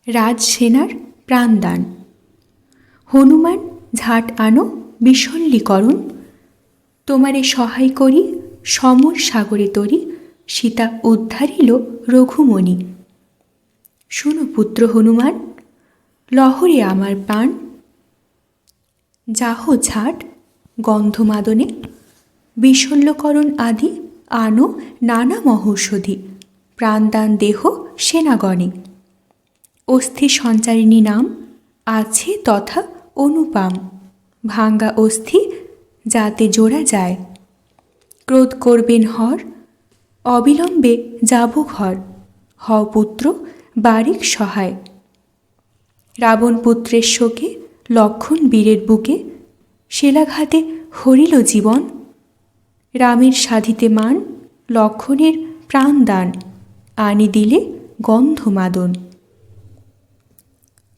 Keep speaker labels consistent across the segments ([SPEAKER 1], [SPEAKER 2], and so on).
[SPEAKER 1] রাজসেনার প্রাণদান। হনুমান ঝাট আনো বিশল্যীকরণ, তোমারে সহায় করি সমর সাগরে তরি, সীতা উদ্ধারিল রঘুমণি। শুনো পুত্র হনুমান, লহরে আমার প্রাণ, যাহ ঝাট গন্ধমাদনে, বিশল্যকরণ আদি আনো নানা মহৌষধি, প্রাণদান দেহ সেনাগণে। অস্থি সঞ্চারিণী নাম আছে তথা অনুপাম, ভাঙ্গা অস্থি যাতে জোড়া যায়। ক্রোধ করবেন হর, অবিলম্বে যাব ঘর, হও পুত্র বারিক সহায়। রাবণ পুত্রের শোকে লক্ষণ বীরের বুকে, শিলাঘাতে হরিল জীবন। রামের সাধিতে মান লক্ষণের প্রাণদান, আনি দিলে গন্ধমাদন।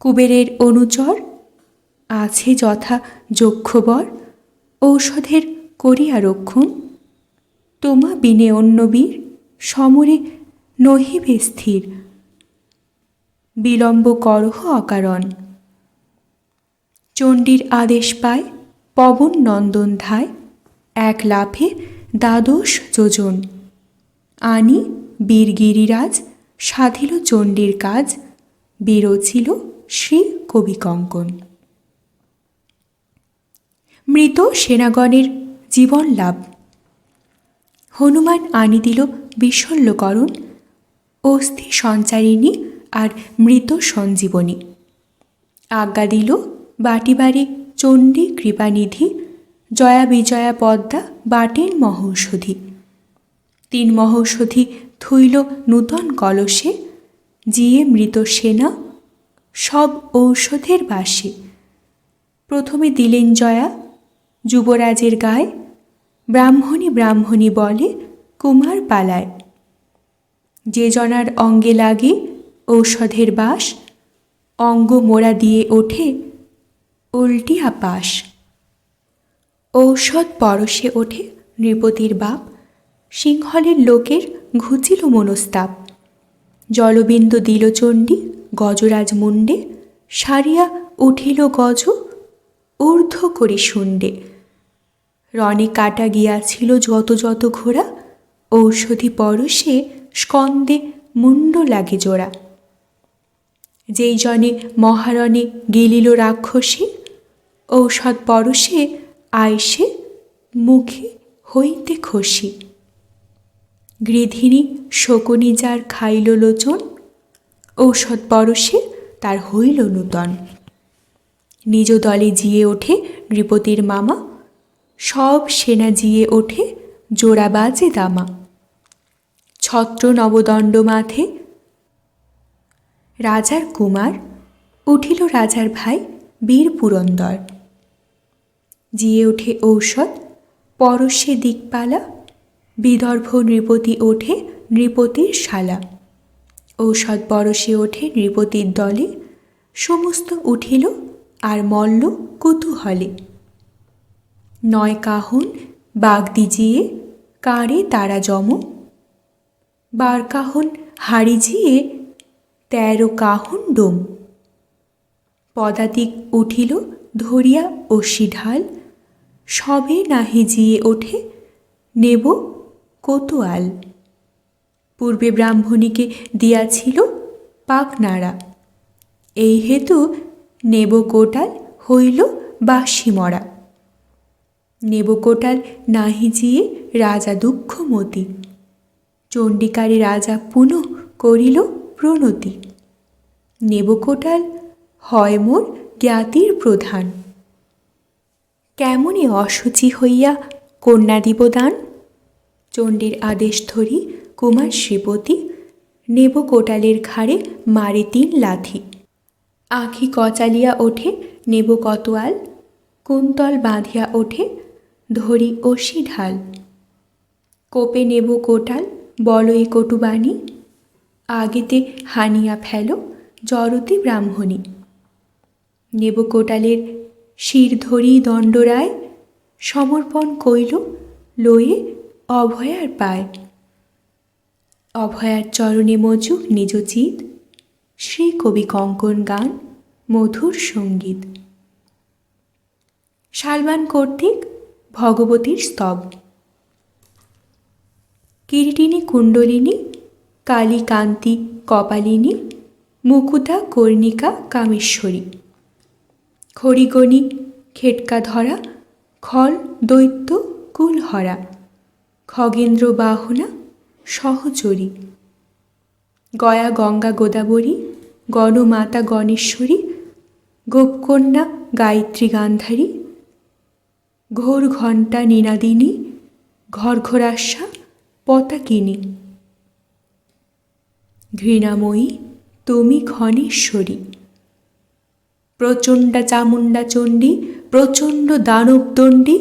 [SPEAKER 1] কুবেরের অনুচর আছে যথা যক্ষবর, ঔষধের করিয়া রক্ষণ। তোমা বিনে অন্য বীর সমরে নহিবে স্থির, বিলম্ব করহ অকারণ। চণ্ডীর আদেশ পায় পবন নন্দন ধায়, এক লাফে দ্বাদশ যোজন। আনি বীর গিরিরাজ সাধিল চণ্ডীর কাজ, বিরচিল শ্রী কবিকঙ্কন। মৃত সেনাগণের জীবন লাভ। হনুমান আনি দিল বিশল্যকরণ, অস্থি সঞ্চারিণী আর মৃত সঞ্জীবনী। আজ্ঞা দিল বাটি বাড়ি চণ্ডী কৃপানিধি, জয়া বিজয়া পদ্মা বাটেন মহৌষধি। 3 মহৌষধি থুইল নূতন কলসে, জিয়ে মৃত সেনা সব ঔষধের বাসে। প্রথমে দিলেন জয়া যুবরাজের গায়ে, ব্রাহ্মণী ব্রাহ্মণী বলে কুমার পালায়। যে জনার অঙ্গে লাগে ঔষধের বাস, অঙ্গ মোড়া দিয়ে ওঠে উল্টিয়া পাশ। ঔষধ পরশে ওঠে নৃপতির বাপ, সিংহলের লোকের ঘুচিল মনস্তাপ। জলবিন্দু দিল চণ্ডী গজরাজ মুণ্ডে, সারিয়া উঠিল গজ ঊর্ধ্ব করি শুণ্ডে। রণে কাটা গিয়াছিল যত যত ঘোড়া, ঔষধি পরশে স্কন্দে মুণ্ড লাগে জোড়া। যেই জনে মহারণে গেলিল রাক্ষসী, ঔষধ পরশে আইসে মুখে হইতে খসি। গৃধিনী শকুনি যার খাইল লোচন, ঔষধ পরশে তার হইল নূতন। নিজ দলে জিয়ে ওঠে নৃপতির মামা, সব সেনা জিয়ে ওঠে জোড়া বাজে দামা। ছত্র নবদণ্ড মাথে রাজার কুমার, উঠিল রাজার ভাই বীর পুরন্দর। জিয়ে ওঠে ঔষধ পরশে দিকপালা, বিদর্ভ নৃপতি ওঠে নৃপতির শালা। ঔষধ পরশে ওঠে নৃপতির দলে, সমস্ত উঠিল আর মল্ল কুতূহলে। 9 কাহন বাগদি জিয়ে কারে তারা জম, 12 কাহন হাড়ি জিয়ে 13 কাহন ডোম। পদাতিক উঠিল ধরিয়া অসি ঢাল, সবে নাহি জিয়ে ওঠে নেব কোতোয়াল। পূর্বে ব্রাহ্মণীকে দিয়াছিল পাক নাড়া, এই হেতু নেব কোটাল হইল বাসি মরা। নেব কোটাল নাহি জিয়ে রাজা দুঃখমতি, চণ্ডিকারে রাজা পুনঃ করিল প্রণতি। নেব কোটাল হয় মোর জ্ঞাতির প্রধান, কেমনে অশুচি হইয়া কন্যা দিব দান। চণ্ডীর আদেশ ধরি কুমার শ্রীপতি, নেব কোটালের ঘাড়ে মারে 3 লাথি। আঁখি কচালিয়া ওঠে নেব কতোয়াল, কুন্তল বাঁধিয়া ওঠে ধরি অসি ঢাল। কোপে নেব কোটাল বলই কটুবাণী, আগেতে হানিয়া ফেল জরতি ব্রাহ্মণী। নেব কোটালের শির ধরি দণ্ডরায়, সমর্পণ কইল লয়ে অভয়ার পায়। অভয়ার চরণে মজুক নিজ চিত, শ্রী কবি কঙ্কন গান মধুর সঙ্গীত। শালবান কর্তৃক ভগবতীর স্তব। কিরীটিনী কুণ্ডলিনী কালী কান্তি কপালিনী মুকুতা কর্ণিকা কামেশ্বরী খড়িগণী খেটকা ধরা খল দৈত্য কুলহরা খগেন্দ্র বাহনা সহচরী গয়া গঙ্গা গোদাবরী গণমাতা গণেশ্বরী গোপকন্যা গায়ত্রী গান্ধারী ঘোর ঘণ্টা নীনাদিনী ঘরঘরাস্যা পতাকিনী ঘৃণাময়ী তুমি ঘনেশ্বরী প্রচণ্ডা চামুণ্ডা চণ্ডী প্রচণ্ড দানবদণ্ডী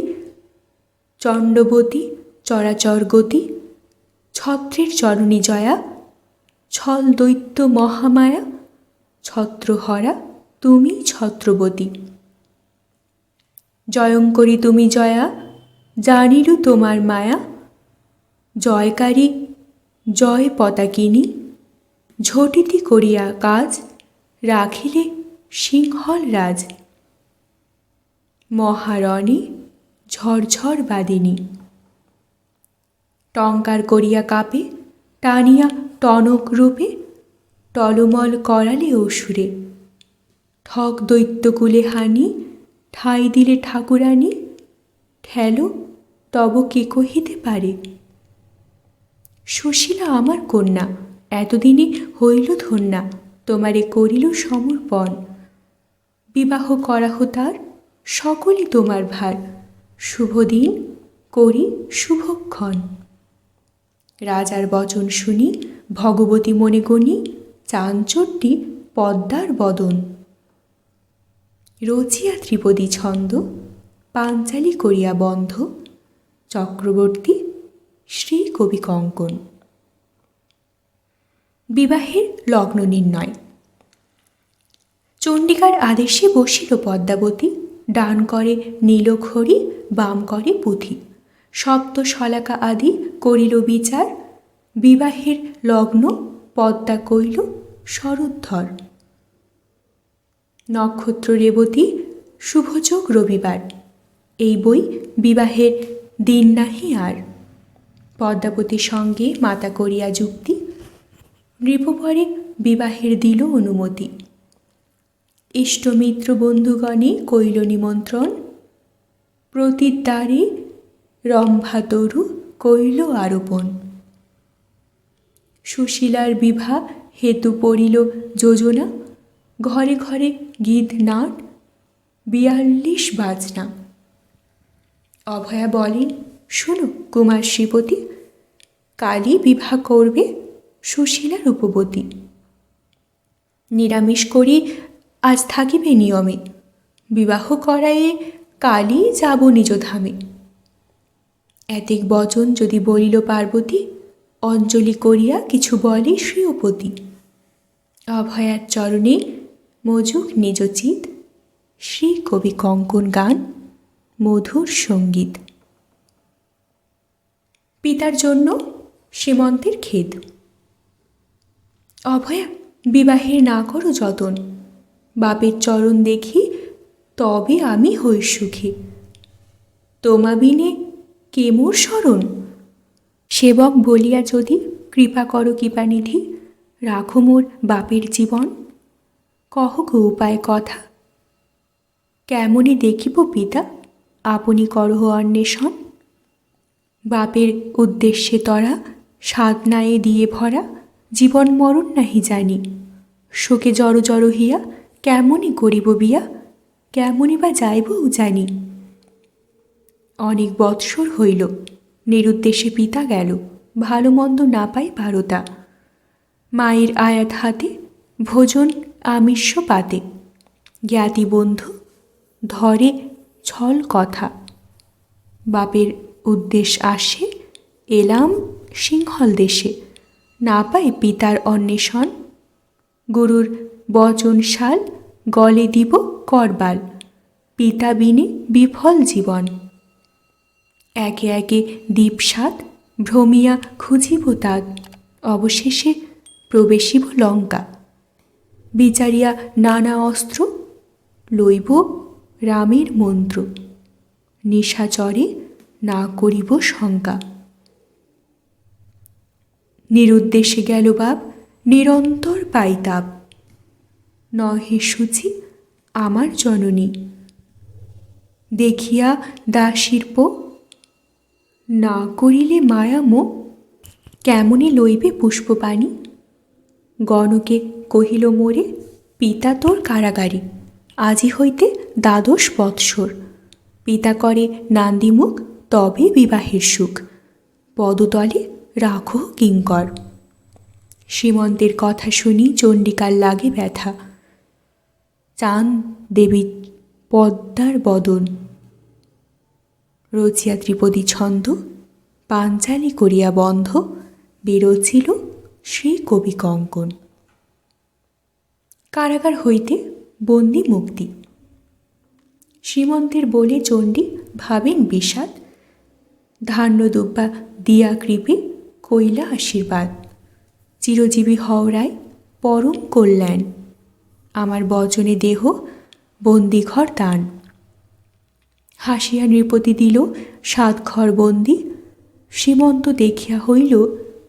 [SPEAKER 1] চণ্ডবতী চরাচর গতি ছত্রের চরণী জয়া ছল দৈত্য মহামায়া ছত্রহরা তুমি ছত্রবতী জয়ঙ্করী তুমি জয়া জানিলু তোমার মায়া জয়কারী জয় পতাকিনী ঝটিতি করিয়া কাজ রাখিলে সিংহল রাজ মহারণী ঝরঝর বাদিনী টঙ্কার করিয়া কাপে টানিয়া টনক রূপে টলমল করালে অসুরে ঠক দৈত্যকুলে হানি ঠাঁই দিলে ঠাকুরানী ঠেলো তব কে কহিতে পারে সুশীলা আমার কন্যা এতদিনে হইল ধন্যা তোমারে করিল সমর্পণ বিবাহ করাহ তার সকলই তোমার ভার শুভদিন করি শুভক্ষণ রাজার বচন শুনি ভগবতী মনে গণি চাঞ্চট্টি পদ্মার বদন রচিয়া ত্রিপদী ছন্দ পাঞ্চালী করিয়া বন্ধ চক্রবর্তী শ্রী কবি কঙ্কন। বিবাহের লগ্ন নির্ণয়। চণ্ডিকার আদেশে বসিল পদ্মাবতী ডান করে নীলখড়ি বাম করে পুঁথি সপ্ত শলাকা আদি করিল বিচার বিবাহের লগ্ন পদ্মা কইল শরদ্ধর নক্ষত্র রেবতী শুভযোগ রবিবার এই বই বিবাহের দিন নাহি আর পদ্মাবতীর সঙ্গে মাতা করিয়া যুক্তি নৃপপরে বিবাহের দিল অনুমতি ইষ্টমিত্র বন্ধুগণে কইল নিমন্ত্রণ প্রতিদ্বারে রম্ভাতরু কইল আরোপণ সুশীলার বিভা হেতু পড়িল যোজনা ঘরে ঘরে গীত নাট ৪২ বাজনা অভয়া বলেন শুনো কুমার শ্রীপতি কালই বিবাহ করবে সুশীলা রূপবতী নিরামিষ করি আজ থাকিবে নিয়মে বিবাহ করায়ে কালই যাব নিজ ধামে এতেক বচন যদি বলিল পার্বতী অঞ্জলি করিয়া কিছু বলে শ্রীয়পতি অভয়ার চরণে মজুক নিজচিত শ্রী কবি কঙ্কন গান মধুর সঙ্গীত। পিতার জন্য সীমন্তের খেদ। অভয়া বিবাহের না করো যতন বাপের চরণ দেখি তবে আমি হই সুখী তোমা বিনে কে মোর শরণ সেবক বলিয়া যদি কৃপা করো কৃপানিধি রাখো মোর বাপের জীবন কহ গো উপায় কথা কেমনে দেখিব পিতা আপনি করহ অন্বেষণ বাপের উদ্দেশ্যে তরা সাধনায়ে দিয়ে ভরা জীবন মরণ নাহি জানি শোকে জড় জড় হিয়া কেমনে করিব বিয়া কেমনে বা যাইবও জানি অনেক বৎসর হইল নিরুদ্দেশে পিতা গেল ভালো মন্দ না পাই ভারতা মায়ের আয়াত হাতে ভোজন আমিষ পাতে জ্ঞাতি বন্ধু ধরে ছল কথা বাপের উদ্দেশ আসে এলাম সিংহল দেশে না পাই পিতার অন্বেষণ গুরুর বচন শাল গলে দিব করবাল পিতা বিনে বিফল জীবন একে একে দীপসাত ভ্রমিয়া খুঁজিব তাক অবশেষে প্রবেশিব লঙ্কা বিচারিয়া নানা অস্ত্র, লইব রামের মন্ত্র, নিশাচরে না করিব শঙ্কা। নিরুদ্দেশে গেল বাপ, নিরন্তর পাইতাপ, নহে শুচি আমার জননী। দেখিয়া দাসীর্প, না করিলে মায়ামো, কেমনে লইবে পুষ্পপাণি। গণকে কহিল মোরে, পিতা তোর কারাগারে, আজি হইতে 12 বৎসর। পিতা করে নান্দিমুখ, তবে বিবাহের সুখ, পদতলে রাখো কিঙ্কর। সীমন্তের কথা শুনি চণ্ডিকার লাগে ব্যথা, চান দেবী পদ্মার বদন। রচিয়া ত্রিপদী ছন্দ, পাঞ্চালী করিয়া বন্ধ, বিরচিল শ্রী কবি কঙ্কন। কারাগার হইতে বন্দি মুক্তি। সীমন্তের বলে চণ্ডী ভাবেন বিষাদ, ধান্য দুব্বা দিয়া কৃপে কইলা আশীর্বাদ। চিরজীবী হওরায় পরম কল্যাণ, আমার বচনে দেহ বন্দিঘর দান। হাসিয়া নৃপতি দিল 7 ঘর বন্দি, সীমন্ত দেখিয়া হইল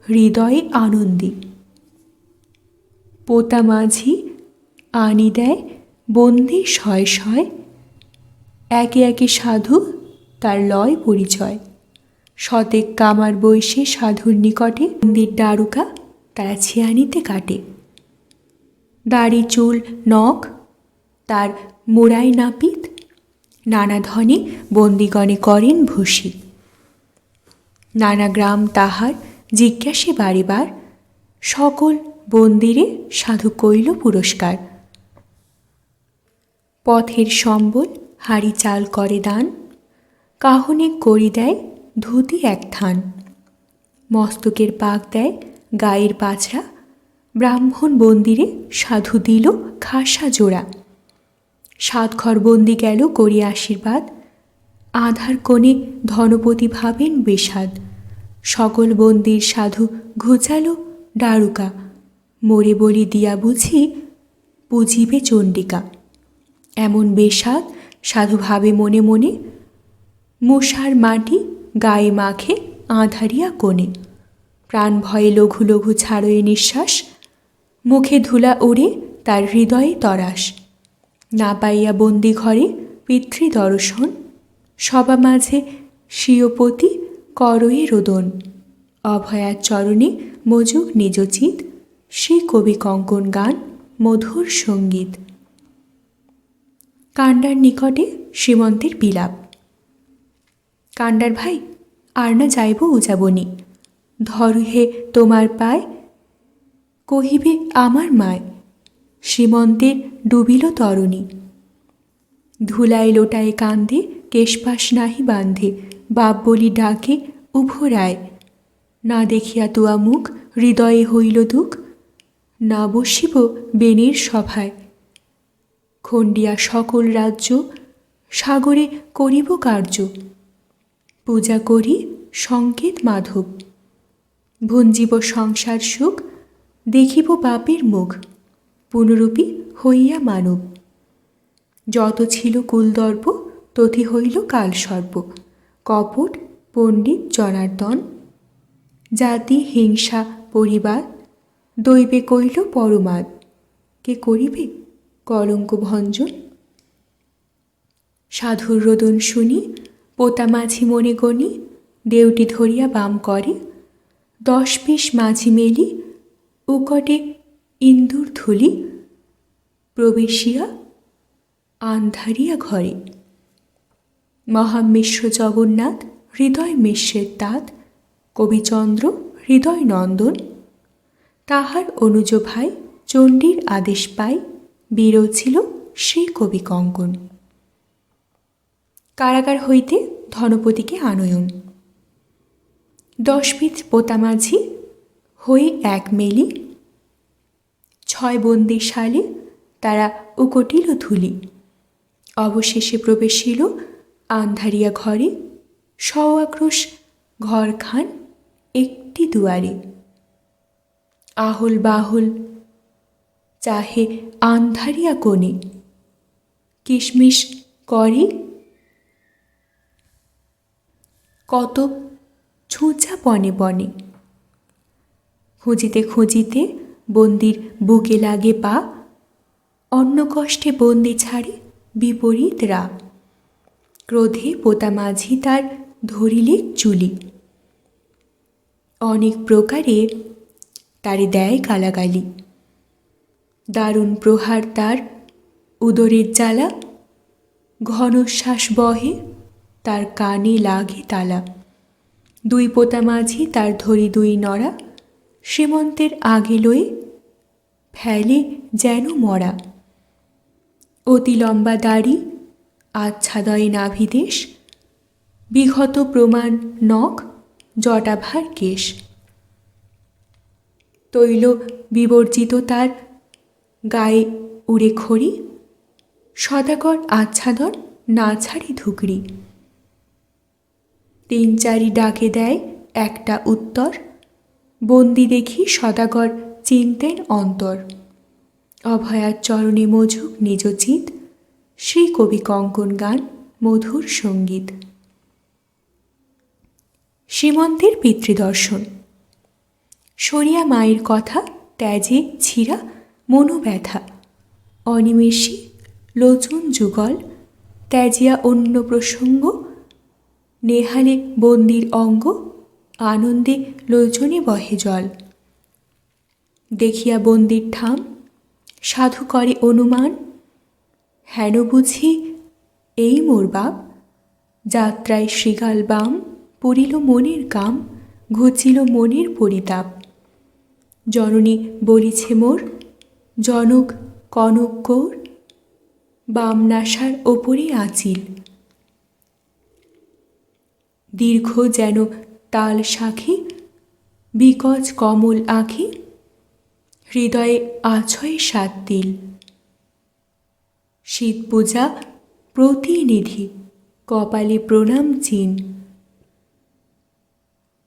[SPEAKER 1] হৃদয়ে আনন্দী। পোতা মাঝি আনি দেয় বন্দি শয় শয়, একে একে সাধু তার লয় পরিচয়। শতেক কামার বৈশে সাধুর নিকটে, বন্দির দারুকা তারা ছিয়ানিতে কাটে। দাড়ি চুল নখ তার মোড়াই নাপিত, নানা ধনে বন্দিগণে করেন ভূষি। নানা গ্রাম তাহার জিজ্ঞাসে বারেবার, সকল বন্দিরে সাধু কইল পুরস্কার। পথের সম্বল হাড়ি চাল করে দান, কাহনে করি দেয় ধুতি 1 থান। মস্তকের পাক দেয় গায়ের পাছড়া, ব্রাহ্মণ বন্দিরে সাধু দিল খাসা জোড়া। 7 ঘর বন্দি গেল করি আশীর্বাদ, আধার কোণে ধনপতি ভাবেন বিষাদ। সকল বন্দির সাধু ঘুচালো দারুকা, মোরে বলি দিয়া বুঝি পুজিবে চণ্ডিকা। এমন বেশাদ সাধু ভাবে মনে মনে, মশার মাটি গায়ে মাখে আঁধারিয়া কোণে। প্রাণ ভয়ে লঘু লঘু ছাড়য়ে নিঃশ্বাস, মুখে ধুলা ওড়ে তার হৃদয়ে তরাস। না পাইয়া বন্দি ঘরে পিতৃদর্শন, সবা মাঝে স্বীয়পতি করয়ে রোদন। অভয়ার চরণে মজুক নিজচিত, শ্রী কবি কঙ্কন গান মধুর সঙ্গীত। কাণ্ডার নিকটে সীমন্তের বিলাপ। কাণ্ডার ভাই, আর না যাইব উজাবনি, ধরু হে তোমার পায়, কহিবে আমার মায়। সীমন্তের ডুবিল তরণী, ধুলায় লোটায় কান্দে, কেশপাশ নাহি বান্ধে। বাপ বলি ডাকে উভরায়, না দেখিয়া তুয়া মুখ হৃদয়ে হইল দুঃখ। না বসিব বেনের সভায়, খণ্ডিয়া সকল রাজ্য, সাগরে করিব কার্য। পূজা করি সংকেত মাধব, ভঞ্জিব সংসার সুখ। দেখিব বাপের মুখ, পুনরূপী হইয়া মানব। যত ছিল কুলদর্প, তথি হইল কালসর্প। কপট পণ্ডিত জনার্দন, জাতি হিংসা পরিবাদ। দৈবে কইল পরমাদ, কে করিবে কলঙ্ক ভঞ্জন। সাধুর রোদন শুনি পোতা মাঝি মনে গণি, দেউটি ধরিয়া বাম করে 10-20 মাঝি মেলি। উকটে ইন্দুর ধুলি, প্রবেশিয়া আন্ধারিয়া ঘরে। মহামিশ্র জগন্নাথ হৃদয় মিশ্রের তাঁত, কবিচন্দ্র হৃদয় নন্দন। তাহার অনুজ ভাই চণ্ডীর আদেশ পাই, বিরচিল শ্রী কবি কঙ্কন। কারাগার হইতে ধনপতিকে আনয়ন। 10 পিত পোতামাঝি হয়ে 1 মেলি, 6 বন্দির সালে তারা উকটিল ধুলি। অবশেষে প্রবেশিল আন্ধারিয়া ঘরে, সআক্রোশ ঘরখান একটি দুয়ারে। আহল বাহল চাহে আন্ধারিয়া কোণে, কিশমিশ করে কত ছুঁচা বনে বনে। খুঁজিতে খুঁজিতে বন্দির বুকে লাগে পা, অন্য কষ্টে বন্দি ছাড়ে বিপরীত রা। ক্রোধে পোতা মাঝি তার ধরিলে চুলি, অনেক প্রকারে তারে দেয় গালাগালি। দারুণ প্রহার তার উদরের জ্বালা, ঘন শ্বাস বহে তার কানে লাগে তালা। দুই পোতা মাঝি তার ধরি দুই নড়া, সীমন্তের আগে লয়ে ফেলে যেন মরা। অতি লম্বা দাড়ি আচ্ছাদয়ে নাভিদেশ, বিঘত প্রমাণ নখ জটাভার কেশ। তৈল বিবর্জিত তার গায়ে উড়ে খড়ি, সদাগর আচ্ছাদন না ছাড়ি ধুকরি। তিন চারি ডাকে দেয় একটা উত্তর, বন্দি দেখি সদাগর চিনতেন অন্তর। অভয়ার চরণে মজুক নিজ চিত, শ্রী কবি কঙ্কন গান মধুর সঙ্গীত। শ্রীমন্তের পিতৃদর্শন। সরিয়া মায়ের কথা, ত্যাজে ছিঁড়া মনোব্যথা। অনিমেষী লোচন যুগল, ত্যাজিয়া অন্য প্রসঙ্গ। নেহালে বন্দির অঙ্গ, আনন্দে লোচনে বহে জল। দেখিয়া বন্দির ঠাম, সাধু করে অনুমান। হেন বুঝি এই মোর বাপ, যাত্রায় শৃগাল বাম। পড়িল মনের কাম, ঘুচিল মনের পরিতাপ। জননী বলিছে মোর, জনক কনক গৌর। বাম নাসার ওপরে আঁচিল, দীর্ঘ যেন তাল শাখি। বিকচ কমল আঁখি, হৃদয়ে আছয়ে সাত তিল। শীত পূজা প্রতিনিধি, কপালে প্রণাম চিন।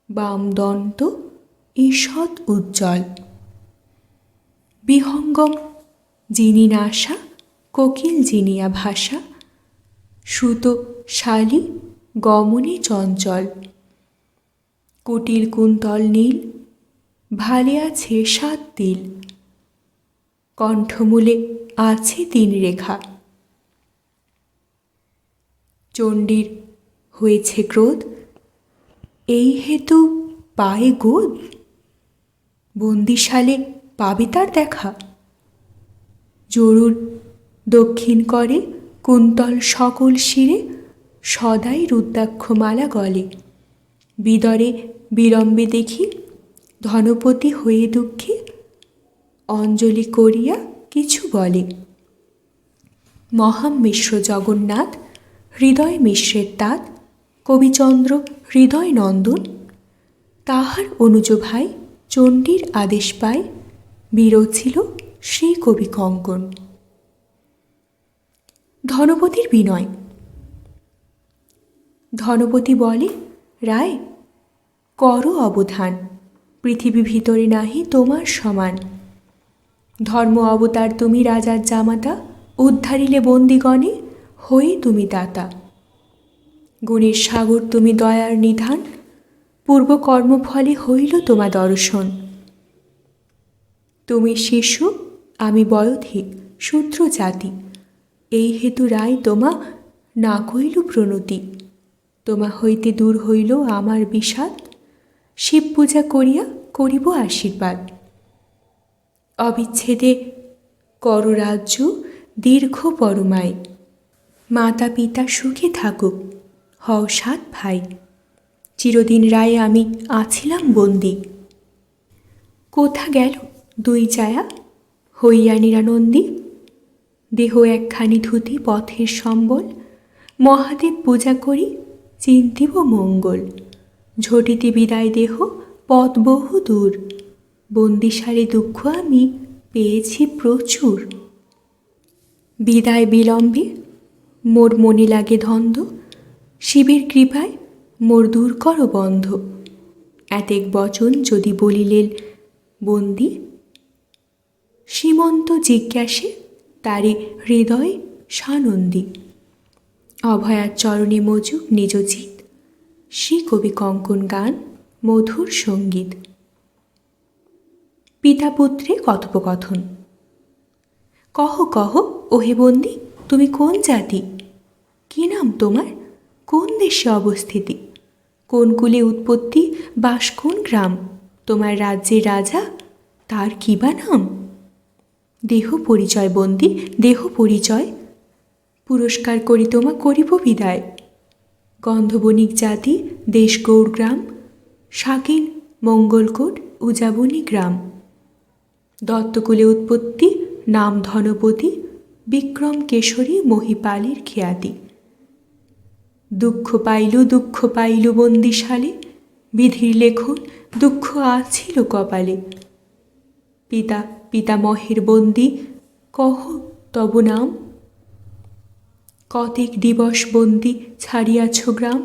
[SPEAKER 1] বাম দন্ত ঈষৎ উজ্জ্বল। বিহঙ্গম যিনি নাসা, কোকিল জিনিয়া ভাষা। সুত শালী গমনে চঞ্চল, কুটিল কুন্তল নীল। ভালে আছে সাত তিল, কণ্ঠমূলে আছে তিন রেখা। চণ্ডীর হয়েছে ক্রোধ, এই হেতু পায়ে গোদ। বন্দিশালে পাবে তার দেখা, জরুর দক্ষিণ করে কুন্তল সকল শিরে। সদাই রুদ্রাক্ষমালা গলে, বিদরে বিলম্বে দেখি। ধনপতি হয়ে দুঃখে, অঞ্জলি করিয়া কিছু বলে। মহামিশ্র জগন্নাথ, হৃদয় মিশ্রের তাঁত। কবিচন্দ্র হৃদয় নন্দন, তাহার অনুজ ভাই। চণ্ডীর আদেশ পায়, বিরোচিল শ্রী কবি কঙ্কন। ধনপতির বিনয়। ধনপতি বলে, রায় করো অবধান। পৃথিবী ভিতরে নাহি তোমার সমান। ধর্ম অবতার তুমি রাজার জামাতা, উদ্ধারিলে বন্দিগণে হয়ে তুমি দাতা। গুণের সাগর তুমি দয়ার নিধান, পূর্ব কর্মফলে হইল তোমা দর্শন। তুমি শিশু আমি বয়োধিক, শূদ্র জাতি। এই হেতু রায় তোমা না কইল প্রণতি। তোমা হইতে দূর হইল আমার বিষাদ, শিব পূজা করিয়া করিব আশীর্বাদ। অবিচ্ছেদে কর রাজ্য দীর্ঘ পরমায়। মাতা পিতা সুখে থাকুক, হও সাত ভাই। চিরদিন রায়ে আমি আছিলাম বন্দী। কোথা গেল দুই ছায়া হইয়া নিরানন্দী। দেহ একখানি ধুতি পথের সম্বল। মহাদেব পূজা করি চিন্তিব মঙ্গল। ঝটিতে বিদায় দেহ পথ বহু দূর। বন্দিশালে দুঃখ আমি পেয়েছি প্রচুর। বিদায় বিলম্বে মোর মনে লাগে ধন্দ। শিবের কৃপায় মোর দূর কর বন্ধ। এতেক বচন যদি বলিলেন বন্দি, সীমন্ত জিজ্ঞাসে তারে হৃদয় সানন্দী। অভয়ার চরণে মজুক নিজচিত, শ্রী কবি কঙ্কন গান মধুর সঙ্গীত। পিতা পুত্রে কথোপকথন। কহ কহ ওহে বন্দি, তুমি কোন জাতি? কি নাম তোমার? কোন দেশে অবস্থিতি? কোন কুলে উৎপত্তি? বাস কোন গ্রাম? তোমার রাজ্যের রাজা, তার কি বা নাম? দেহ পরিচয় বন্দি, দেহ পরিচয়। পুরস্কার করি তোমা করিব বিদায়। গন্ধবণিক জাতি, দেশ গৌড়গ্রাম। শাকিন মঙ্গলকোট উজাবনি গ্রাম। দত্তকুলে উৎপত্তি, নাম ধনপতি। বিক্রম কেশরী মহিপালের খ্যাতি। দুঃখ পাইল বন্দিশালে। বিধির লেখন দুঃখ আছিল কপালে। পিতামহের বন্দি, কহ তব নাম। কতেক দিবস বন্দি ছাড়িয়াছ গ্রাম।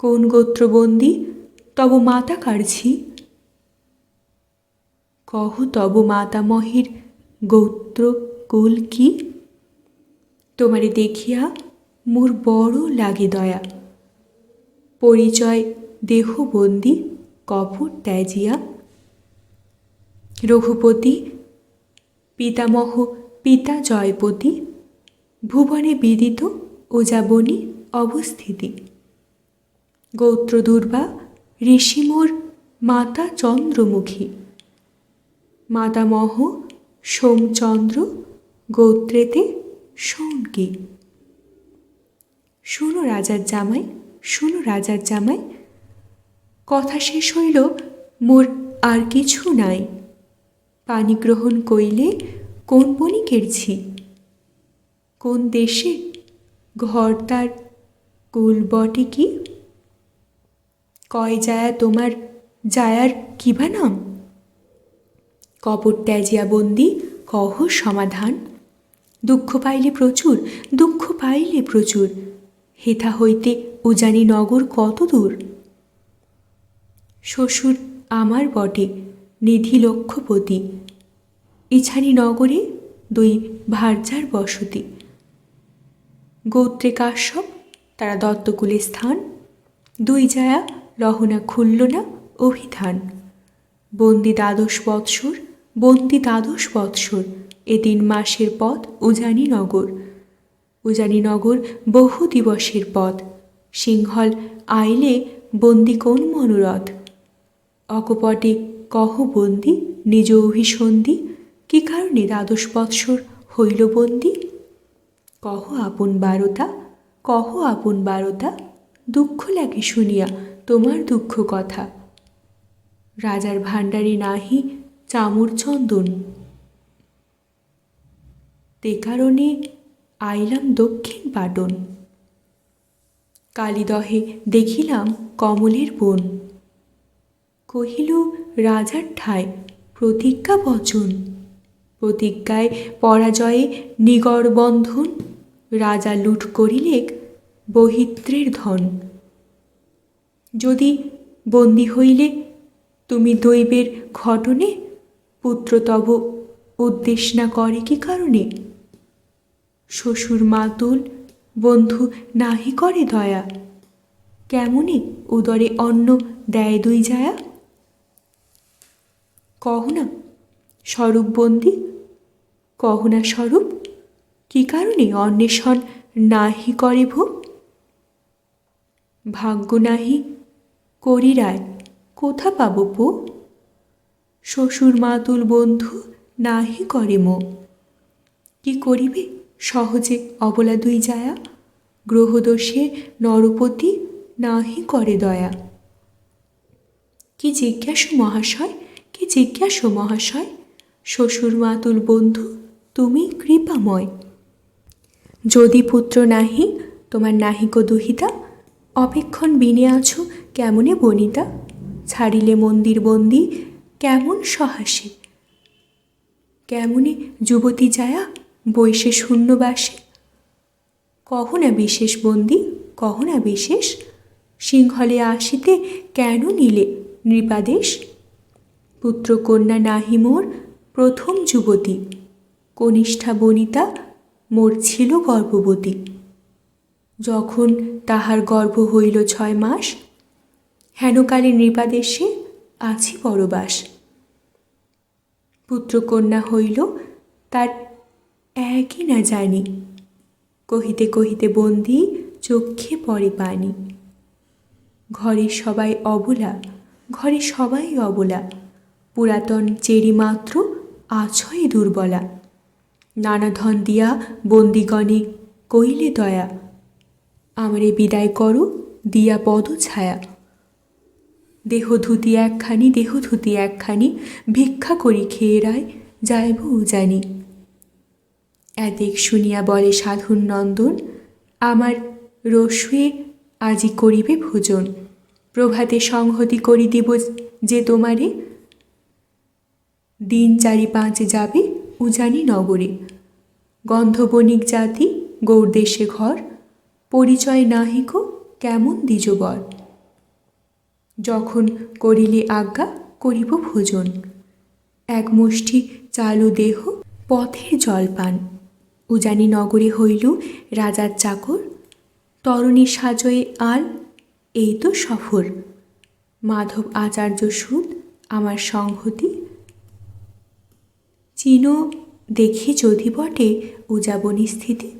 [SPEAKER 1] কোন গোত্রবন্দি, তব মাতা কার্ছি? কহ তব মাতামহের গোত্র কুল কি? তোমারে দেখিয়া মোর বড় লাগে দয়া। পরিচয় দেহবন্দি কপট ত্যাজিয়া। রঘুপতি পিতামহ পিতা জয়পতি। ভুবনে বিদিত ওজাবনি অবস্থিতি। গোত্র দুর্বা ঋষিমোর মাতা চন্দ্রমুখী। মাতামহ সোমচন্দ্র, গোত্রেতে শৌনকী। শুনো রাজার জামাই, শুনো রাজার জামাই। কথা শেষ হইল, মোর আর কিছু নাই। পানি গ্রহণ কইলে কোন বণিকের ঝি? কোন দেশে ঘর তার কুল বটে কি? কয় জায়া তোমার জায়ার কি বা নাম? কপট ত্যাজিয়া বন্দি, কহ সমাধান। দুঃখ পাইলে প্রচুর, দুঃখ পাইলে প্রচুর। হেথা হইতে উজানি নগর কত দূর? শ্বশুর আমার বটে নিধি লক্ষপতি। ইছানি নগরে দুই ভার্যার বসতি। গোত্রে কাশ্যপ, তারা দত্তকুলে স্থান। দুই জায়া রহনা খুলল না অভিধান। বন্দি দ্বাদশ বৎসর, বন্দি দ্বাদশ বৎসর। এ 3 মাসের পথ উজানি নগর। উজানি নগর বহু দিবসের পথ। সিংহল আইলে বন্দি কোন মনোরথ? অকপটে কহ বন্দি নিজ অভিসন্ধি। কি কারণে দ্বাদশ বৎসর হইল বন্দি? কহ আপন বারতা, কহ আপন বারতা। দুঃখ লাগে শুনিয়া তোমার দুঃখ কথা। রাজার ভাণ্ডারে নাহি চামর চন্দন। তে কারণে আইলাম দক্ষিণ পাটন। কালিদহে দেখিলাম কমলের বন। কহিল রাজার ঠায় প্রতিজ্ঞা বচন। প্রতিজ্ঞায় পরাজয়ে নিগড় বন্ধন। রাজা লুঠ করিলেক বহিত্রের ধন। যদি বন্দী হইলে তুমি দৈবের ঘটনে, পুত্র তব উদ্দেশ না করে কি কারণে? শ্বশুর মাতুল বন্ধু নাহি করে দয়া। কেমনে উদরে অন্ন দেয় দুই জায়া? কহ না স্বরূপ বন্দি, কহ না স্বরূপ। কি কারণে অন্বেষণ নাহি করে ভোগ? ভাগ্য নাহি করি রায়, কোথা পাব পো? শ্বশুর মাতুল বন্ধু নাহি করে মো। কি করিবে সহজে অবলা দুই জায়া? গ্রহদোষে নরপতি নাহি করে দয়া। কি জিজ্ঞাসু মহাশয়, কি জিজ্ঞাসু মহাশয়। শ্বশুর মাতুল বন্ধু তুমি কৃপাময়। যদি পুত্র নাহি, তোমার নাহিক দুহিতা। অপেক্ষণ বিনে আছো কেমনে বনিতা? ছাড়িলে মন্দির বন্দি কেমন সহাসে? কেমনে যুবতী জায়া বৈশে শূন্যবাসে? কহ না বিশেষ বন্দি, কহ না বিশেষ। সিংহলে আসিতে কেন নিলে নৃপাদেশ? পুত্র কন্যা নাহি মোর, প্রথম যুবতী কনিষ্ঠা বনিতা মোর ছিল গর্ভবতী। যখন তাহার গর্ভ হইল 6 মাস, হেনকালে নৃপাদেশে আছি পরবাস। পুত্রকন্যা হইল তার একই না জানি, কহিতে কহিতে বন্দি চক্ষে পড়ে পানি। ঘরে সবাই অবলা, ঘরে সবাই অবলা, পুরাতন চেরি মাত্র আছয়ে দুর্বলা। নানা ধন দিয়া বন্দিগণে কইলে দয়া, আমারে বিদায় করো দিয়া পদ ছায়া। দেহধুতি একখানি, দেহধুতি একখানি, ভিক্ষা করি খেয়ে রায় যাইব জানি। এতেক শুনিয়া বলে সাধুর নন্দন, আমার রসুয়ে আজি করিবে ভোজন। প্রভাতে সংহতি করি দিব যে তোমারে, দিন 4-5 যাবে উজানি নগরে। গন্ধবণিক জাতি গৌরদেশে ঘর, পরিচয় নাহিক কেমন দ্বিজবর। যখন করিলে আজ্ঞা করিব ভোজন, এক মুষ্টি চালু দেহ পথের জলপান। উজানি নগরে হইল রাজার চাকর, তরণী সাজয়ে আল এই তো সফর। মাধব আচার্য সুদ আমার সংহতি, চিন দেখি যদি বটে উজাবনী স্থিতি।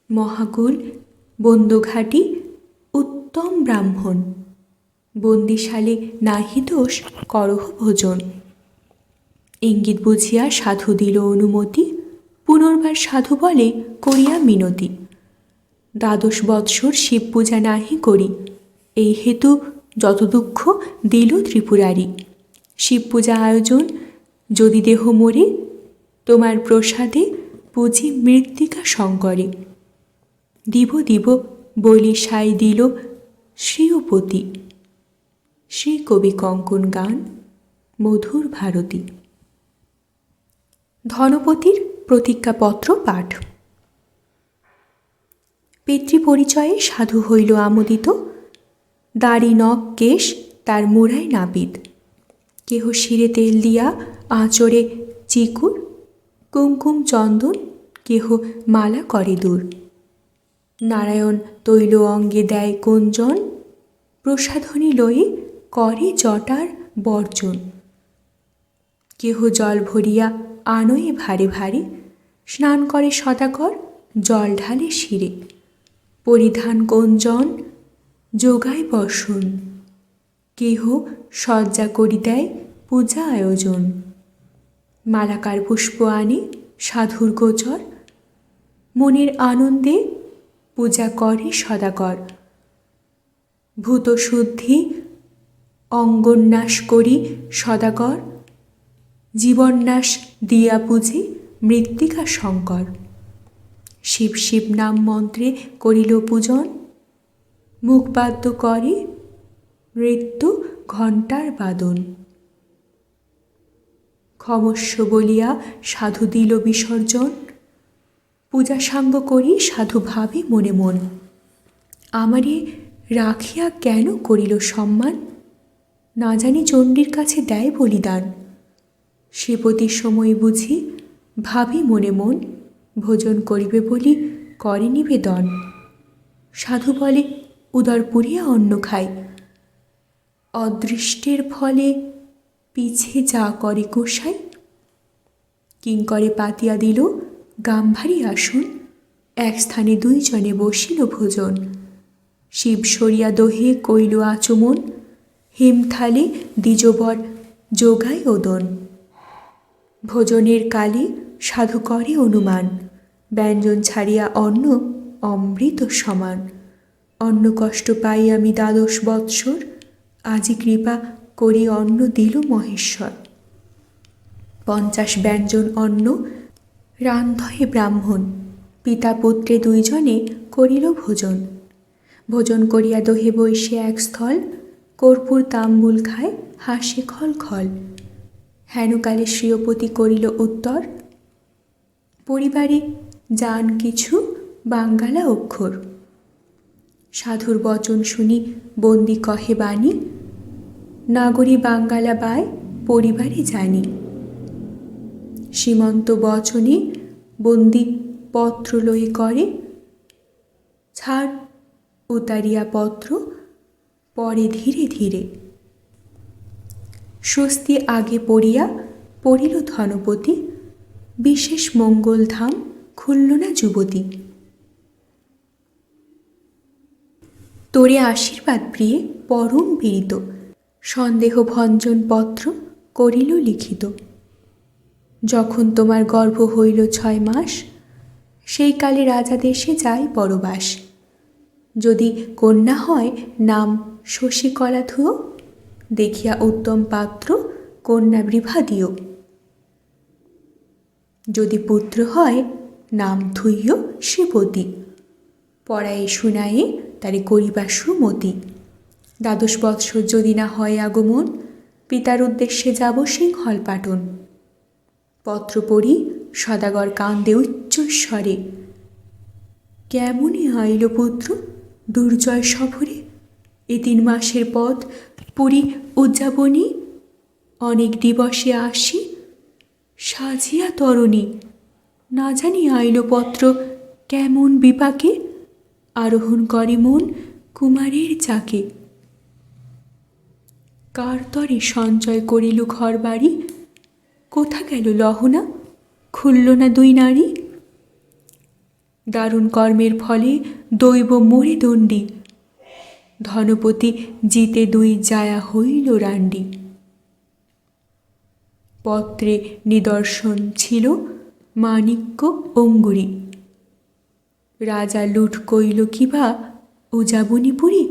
[SPEAKER 1] মহাকুল বন্দঘাটি উত্তম ব্রাহ্মণ, বন্দিশালে নাহি দোষ করহ ভোজন। ইঙ্গিত বুঝিয়া সাধু দিল অনুমতি, পুনর্বার সাধু বলে করিয়া মিনতি। 12 বৎসর শিব পূজা নাহি করি, এই হেতু যত দুঃখ দিল ত্রিপুরারি। শিব পূজা আয়োজন যদি দেহ মোরে, তোমার প্রসাদে পুজি মৃত্তিকা শঙ্করে। দিব দিব বলি সাই দিল শ্রীয়পতি, শ্রী কবি কঙ্কন গান মধুর ভারতী। ধনপতির প্রতিজ্ঞাপত্র পাঠ। পিতৃপরিচয়ে সাধু হইল আমোদিত, দাড়ি নখ কেশ তার মুড়ায় নাপিত। কেহ শিরে তেল দিয়া আঁচড়ে চিকুর, কুমকুম চন্দন কেহ মালা করে দূর। নারায়ণ তৈল অঙ্গে দেয় কুঞ্জন, প্রসাধনী লয়ে করে জটার বর্জন। কেহ জল ভরিয়া আনয়ে ভারে ভারে, স্নান করে সদাকর জল ঢালে শিরে। পরিধান কঞ্জন যোগায় বসন, কেহ সজ্জা করি দেয় পূজা আয়োজন। মালাকার পুষ্প আনে সাধুর গোচর, মনের আনন্দে পূজা করে সদাকর। ভূত শুদ্ধি অঙ্গন্যাস করি সদাকর, জীবন্যাস দিয়া পূজে মৃত্তিকা শঙ্কর। শিব শিব নাম মন্ত্রে করিল পূজন, মুখবাদ্য করে নৃত্য ঘণ্টার বাদন। ক্ষমস্ব বলিয়া সাধু দিল বিসর্জন, পূজা সাঙ্গ করি সাধু ভাবে মনে মন। আমারে রাখিয়া কেন করিল সম্মান, না জানি চণ্ডীর কাছে দেয় বলিদান। শ্রীপতির সময় বুঝি ভাবি মনে মন, ভোজন করিবে বলি করে নিবেদন। সাধু বলে উদর পুরিয়া অন্ন খাই, অদৃষ্টের ফলে পিছে যা করে গোসাই। কিঙ্করে পাতিয়া দিল গাম্ভারী আসন, এক স্থানে 2 জনে বসিল ভোজন। শিব সরিয়া দোহে কইল আচমন, হেমথালে দ্বিজবর যোগায় ওদন। ভোজনের কালে সাধু করে অনুমান, ব্যঞ্জন ছাড়িয়া অন্ন অমৃত সমান। অন্ন কষ্ট পাই আমি 12 বৎসর, আজি কৃপা করি অন্ন দিল মহেশ্বর। 50 ব্যঞ্জন অন্ন রান্ধয়ে ব্রাহ্মণ, পিতা পুত্রে 2 জনে করিল ভোজন। ভোজন করিয়া দোহে বৈশে এক স্থল, কর্পূর তাম্বুল খায় হাসে খল খল। হেনকালে শ্রীয়পতি করিল উত্তর, পরিবারে যান কিছু বাঙ্গালা অক্ষর। সাধুর বচন শুনি বন্দি কহে বাণী, নাগরী বাঙ্গালা বায় পরিবারে জানি। সীমন্ত বচনে বন্দি পত্র লই করে, ছাড় উতারিয়া পত্র পরে ধীরে ধীরে। স্বস্তি আগে পড়িয়া পড়িল ধনপতি, বিশেষ মঙ্গলধাম খুলল না যুবতী। তোরে আশীর্বাদ প্রিয়ে পরম পীড়িত, সন্দেহ ভঞ্জন পত্র করিল লিখিত। যখন তোমার গর্ভ হইল 6 মাস, সেই কালে রাজা দেশে যাই পরবাস। যদি কন্যা হয় নাম শশীকলা ধুয়ো, দেখিয়া উত্তম পাত্র কন্যা বৃভা দিও। যদি পুত্র হয় নাম থুইয় শ্রীপতি, পড়ায়ে শুনায়ে তারে করিবা সুমতি। 12 বৎসর যদি না হয় আগমন, পিতার উদ্দেশ্যে যাব সিংহল পাটন। পত্র পড়ি সদাগর কান্দে উচ্চস্বরে, কেমনই আইল পুত্র দুর্জয় সফরে। এ 3 মাসের পথ পুরী উজ্জাবনী, অনেক দিবসে আসি সাজিয়া তরণী। না জানি আইল পত্র কেমন বিপাকে, আরোহণ করে মন কুমারের চাকে। কার তরে সঞ্চয় করিল ঘর বাড়ি, কোথা গেল লহনা খুলল না 2 নারী। দারুণ কর্মের ফলে দৈব মরে দণ্ডী, ধনপতি জিতে 2 জায়া হইল রাণ্ডি। পত্রে নিদর্শন ছিল মাণিক্য অঙ্গুরি, রাজা লুঠ কইল কিবা উজাবনীপুরী।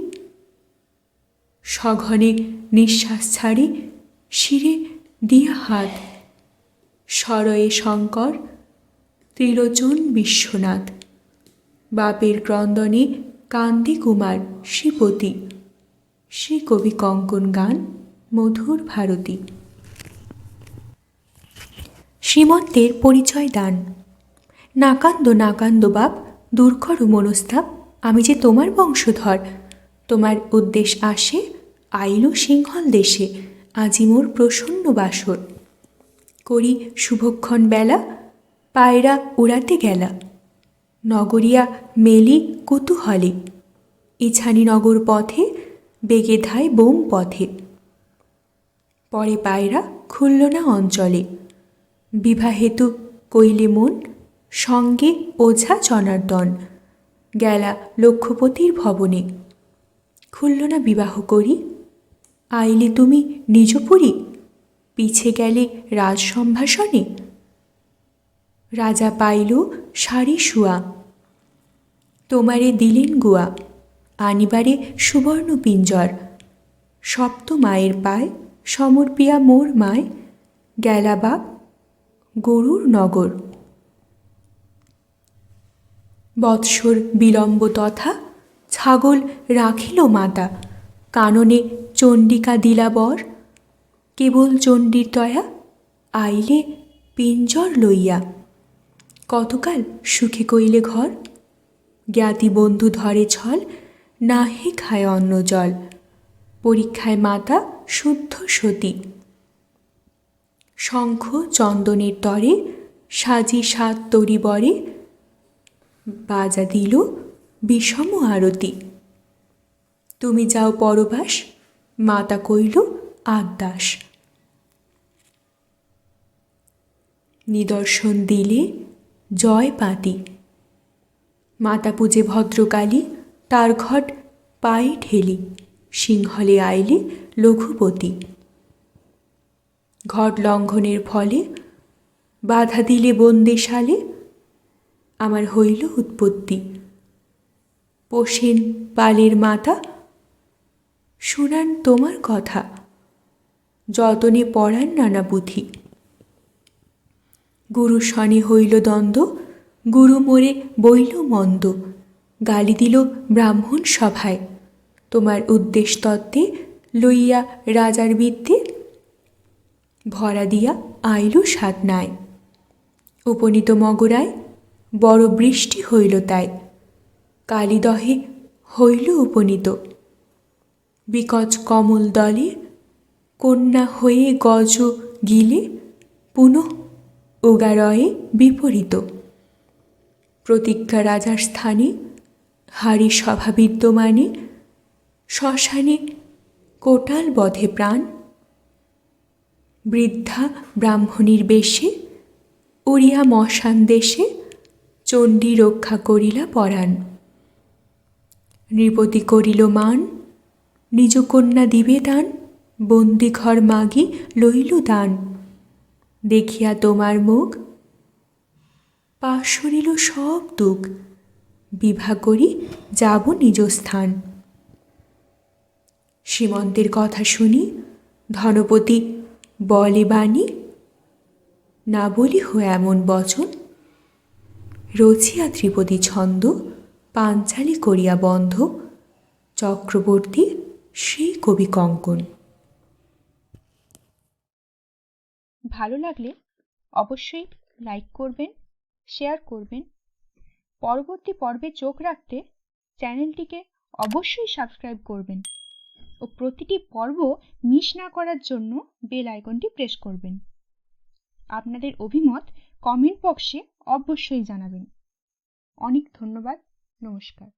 [SPEAKER 1] সঘনে নিঃশ্বাস ছাড়ি শিরে দিয়া হাত, সরয়ে শঙ্কর ত্রিলোচন বিশ্বনাথ। বাপের ক্রন্দনে কান্দি কুমার শ্রীপতি, শ্রীকবি কঙ্কন গান মধুর ভারতী। শ্রীমন্তের পরিচয় দান। না কান্দ বাপ, দূর করো মনস্তাপ। আমি যে তোমার বংশধর, তোমার উদ্দেশ আসে আইল সিংহল দেশে। আজি মোর প্রসন্ন বাসর, করি শুভক্ষণ বেলা, পায়রা উড়াতে গেলা। নগরিয়া মেলি কুতূহলে, ইছানি নগর পথে বেগে ধায় বোম পথে। পরে পায়রা খুলল না অঞ্চলে, বিবাহেতু কইলে মন সঙ্গে ওঝা জনার্দন। গেলা লক্ষ্যপতির ভবনে, খুলল না বিবাহ করি। আইলে তুমি নিজপুরী, পিছে গেলে রাজ সম্ভাষণে। রাজা পাইল সারি শুয়া, তোমারে দিলেন গুয়া। আনিবারে সুবর্ণ পিঞ্জর, সপ্ত মায়ের পায় সমর্পিয়া মোর মায়। গেলা বাপ গরুর নগর। বৎসর বিলম্ব তথা ছাগল রাখিল মাতা। কাননে চণ্ডিকা দিলা বর, কেবল চণ্ডীর দয়া আইলে পিঞ্জর লইয়া। কতকাল সুখে কইলে ঘর, জ্ঞাতি বন্ধু ধরে ছল। নাহি খায় অন্ন জল, পরীক্ষায় মাতা শুদ্ধ সতী। শঙ্খ চন্দনের তরে সাজি 7 তরিবরে, বাজা দিল বিষম আরতি। তুমি যাও পরবাস, মাতা কইল আদ্যাস। নিদর্শন দিলে জয় পাতি, মাতা পূজে ভদ্রকালী। তার ঘট পায়ে ঠেলি, সিংহলে আইলে লঘুপতি। ঘট লঙ্ঘনের ফলে বাধা দিলে বন্দেশালে, আমার হইল উৎপত্তি। পোষেন পালের মাতা, শুনান তোমার কথা। যতনে পড়ান নানা পুঁথি। গুরু শনে হইল দ্বন্দ্ব, গুরু মোরে বইল মন্দ। গালি দিল ব্রাহ্মণ সভায়, তোমার উদ্দেশ তত্ত্বে লইয়া রাজার বিদ্যে। ভরা দিয়া আইল 7 নাই, উপনীত মগরায় বড় বৃষ্টি হইল তাই। কালিদহে হইল উপনীত, বিকচ কমল দলে। কন্যা হয়ে গজ গিলে পুনঃ ওগারয়ে বিপরীত। প্রতিজ্ঞা রাজার স্থানে, হারি সভা বিদ্যমানে, শ্মশানে কোটাল বধে প্রাণ। বৃদ্ধা ব্রাহ্মণীর বেশে, উড়িয়া মশান দেশে, চণ্ডী রক্ষা করিলা পরাণ। নৃপতি করিল মান, নিজ কন্যা দিবে দান, বন্দিঘর মাগি লইল দান। দেখিয়া তোমার মুখ, পাশরিল সব দুঃখ, বিভা করি যাব নিজ স্থান। সীমন্তের কথা শুনি ধনপতি বলে বাণী, না বলিহ এমন বচন। রচিয়া ত্রিপদী ছন্দ, পাঞ্চালী করিয়া বন্ধ, চক্রবর্তী শ্রী কবি কঙ্কন।
[SPEAKER 2] ভালো লাগলে অবশ্যই লাইক করবেন, শেয়ার করবেন। পরবর্তী পর্বে চোখ রাখতে চ্যানেলটিকে অবশ্যই সাবস্ক্রাইব করবেন ও প্রতিটি পর্ব মিস না করার জন্য বেল আইকনটি প্রেস করবেন। আপনাদের অভিমত কমেন্ট বক্সে অবশ্যই জানাবেন। অনেক ধন্যবাদ। নমস্কার।